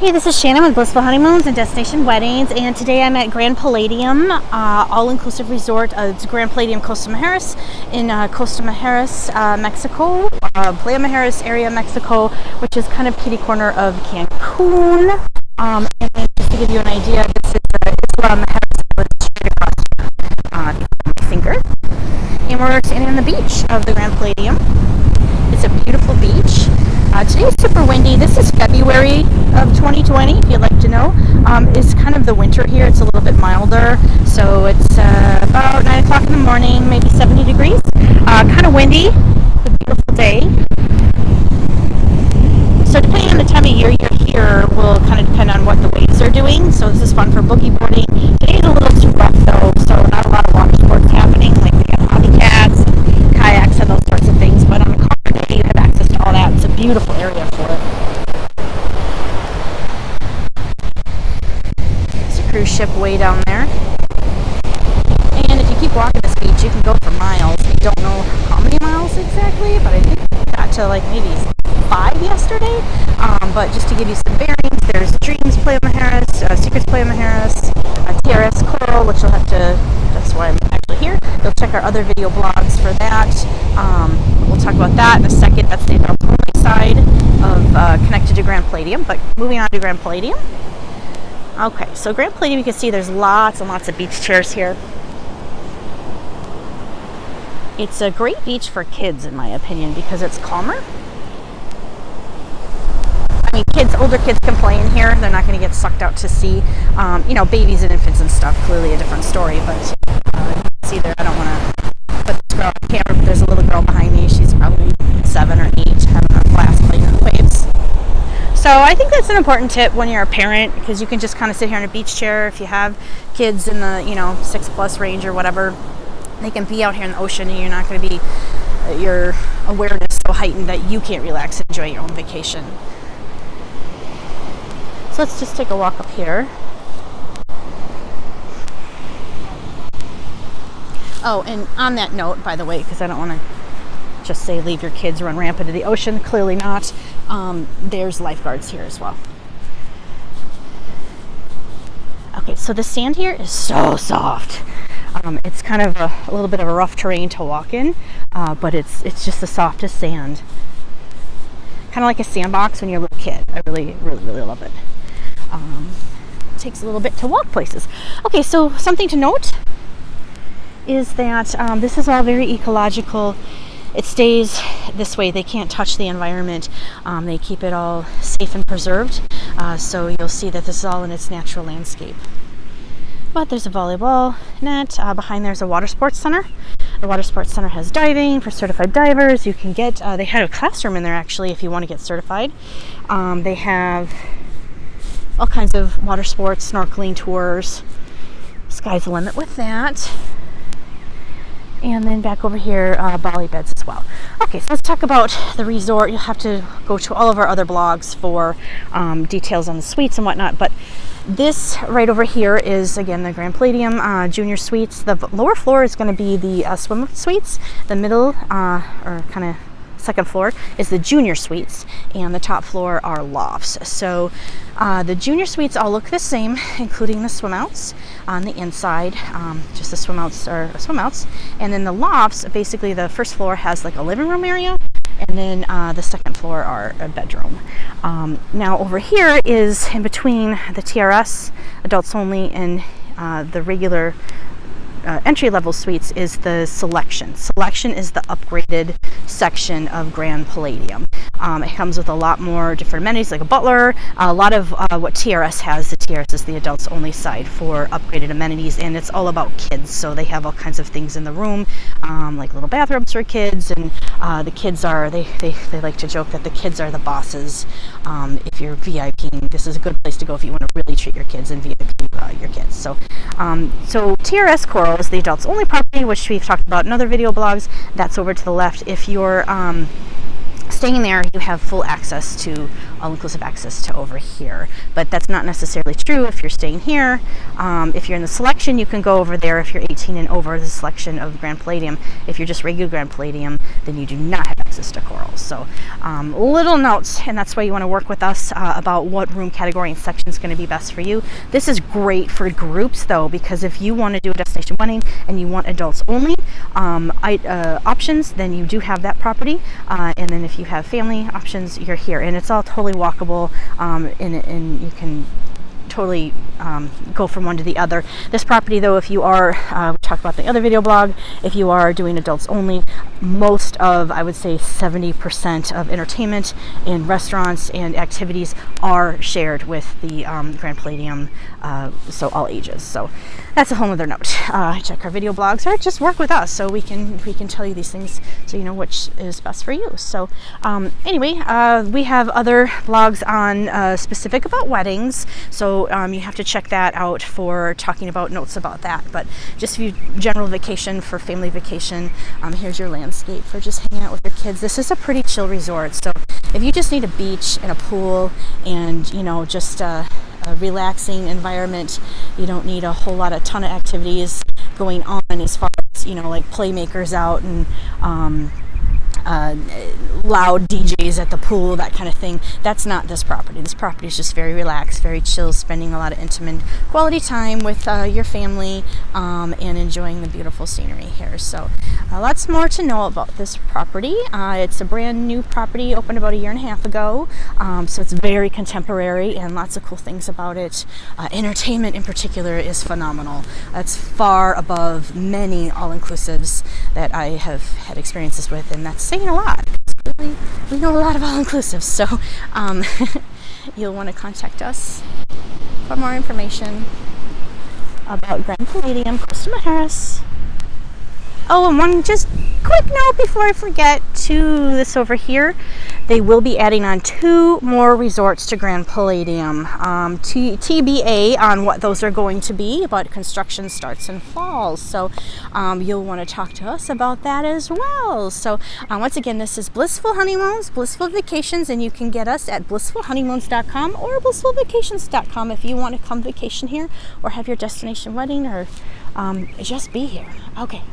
Hey, this is Shannon with Blissful Honeymoons and Destination Weddings, and today I'm at Grand Palladium, all-inclusive resort. It's Grand Palladium Costa Mujeres in Costa Mujeres, Mexico, Playa Mujeres area, Mexico, which is kind of kitty corner of Cancun. And then just to give you an idea, this is Isla Mujeres, straight across my finger. And we're standing on the beach of the Grand Palladium. It's a beautiful beach. Today is super windy. This is February of 2020, if you'd like to know. It's kind of the winter here. It's a little bit milder. So it's about 9 o'clock in the morning, maybe 70 degrees. Kind of windy. It's a beautiful day. So depending on the time of year you're here will kind of depend on what the waves are doing. So this is fun for boogie boarding. Today's a little too rough though, so not a lot of water sports happening. Like they have hobby cats, kayaks, and those sorts of things. But on a calmer day, you have access to all that. It's a beautiful area for it. There's a cruise ship way down there. And if you keep walking this beach, you can go for miles. I don't know how many miles exactly, but I think we got to like maybe 5 yesterday. But just to give you some bearings, there's Dreams Playa Mujeres, Secrets Playa Mujeres, TRS Coral, which you'll have to, that's why I'm actually here. You'll check our other video blogs for that. We'll talk about that in a second. That's the adult only side of connected to Grand Palladium. But moving on to Grand Palladium. Okay, so Grand Palladium, you can see there's lots and lots of beach chairs here. It's a great beach for kids, in my opinion, because it's calmer. I mean, older kids can play in here. They're not going to get sucked out to sea. Babies and infants and stuff, clearly a different story. But you can see there, I don't want to put this girl on camera, but there's a little girl behind me. She's probably 7 or 8, having a blast playing in the waves. So I think that's an important tip when you're a parent, because you can just kind of sit here in a beach chair. If you have kids in the 6+ range or whatever, they can be out here in the ocean, and you're not going to be your awareness so heightened that you can't relax and enjoy your own vacation. So let's just take a walk up here. Oh, and on that note, by the way, because I don't want to just say leave your kids run rampant in the ocean, clearly not. There's lifeguards here as well. Okay, so the sand here is so soft. It's kind of a little bit of a rough terrain to walk in, but it's just the softest sand. Kind of like a sandbox when you're a little kid. I really, really, really love it. It takes a little bit to walk places. Okay, so something to note is that this is all very ecological. It stays this way. They can't touch the environment. They keep it all safe and preserved. So you'll see that this is all in its natural landscape. But there's a volleyball net. Behind there's a water sports center. The water sports center has diving for certified divers. You can get, they had a classroom in there actually if you want to get certified. They have all kinds of water sports, snorkeling tours. Sky's the limit with that. And then back over here, Bali beds as well. Okay, so let's talk about the resort. You'll have to go to all of our other blogs for details on the suites and whatnot. But this right over here is, again, the Grand Palladium Junior Suites. The lower floor is going to be the swim suites. The middle, or kind of second floor, is the Junior Suites. And the top floor are lofts. So the Junior Suites all look the same, including the swim outs on the inside. Just the swim outs are swim outs. And then the lofts, basically the first floor has like a living room area, and then the second floor are a bedroom. Now over here is in between the TRS, adults only, and the regular entry-level suites is the Selection. Selection is the upgraded section of Grand Palladium. It comes with a lot more different amenities, like a butler, a lot of what TRS has. The TRS is the adults only side for upgraded amenities, and it's all about kids. So they have all kinds of things in the room, like little bathrooms for kids, and the kids are, they like to joke that the kids are the bosses. If you're VIPing, this is a good place to go if you want to really treat your kids and VIP your kids. So TRS Coral is the adults only property, which we've talked about in other video blogs. That's over to the left. If you're staying there, you have full access to all-inclusive access to over here. But that's not necessarily true if you're staying here. If you're in the selection, you can go over there if you're 18 and over, the selection of Grand Palladium. If you're just regular Grand Palladium, then you do not have access to corals. So little notes, and that's why you want to work with us about what room category and section is going to be best for you. This is great for groups though, because if you want to do a destination wedding and you want adults only options, then you do have that property, and then if you have family options, you're here, and it's all totally walkable, and you can totally go from one to the other. This property though, if you are, we talked about the other video blog, if you are doing adults only, most of, I would say 70% of entertainment and restaurants and activities are shared with the Grand Palladium, so all ages. So that's a whole other note. Check our video blogs, or just work with us so we can tell you these things so you know which is best for you. So anyway, we have other blogs on specific about weddings, so you have to check that out for talking about notes about that. But just if you general vacation, for family vacation, here's your landscape for just hanging out with your kids. This is a pretty chill resort, so if you just need a beach and a pool and just a relaxing environment, you don't need a whole ton of activities going on as far as like playmakers out and loud DJs at the pool, that kind of thing. That's not this property. This property is just very relaxed, very chill, spending a lot of intimate quality time with your family, and enjoying the beautiful scenery here. So lots more to know about this property. It's a brand new property, opened about 1.5 years ago, so it's very contemporary and lots of cool things about it. Entertainment in particular is phenomenal. It's far above many all-inclusives that I have had experiences with, and that's saying a lot. Really, we know a lot of all-inclusives, so you'll want to contact us for more information about Grand Palladium Costa Mujeres. Oh, and one just quick note before I forget to this over here. They will be adding on 2 more resorts to Grand Palladium. TBA on what those are going to be, but construction starts in fall. So you'll want to talk to us about that as well. So once again, this is Blissful Honeymoons, Blissful Vacations, and you can get us at blissfulhoneymoons.com or blissfulvacations.com if you want to come vacation here or have your destination wedding or just be here. Okay.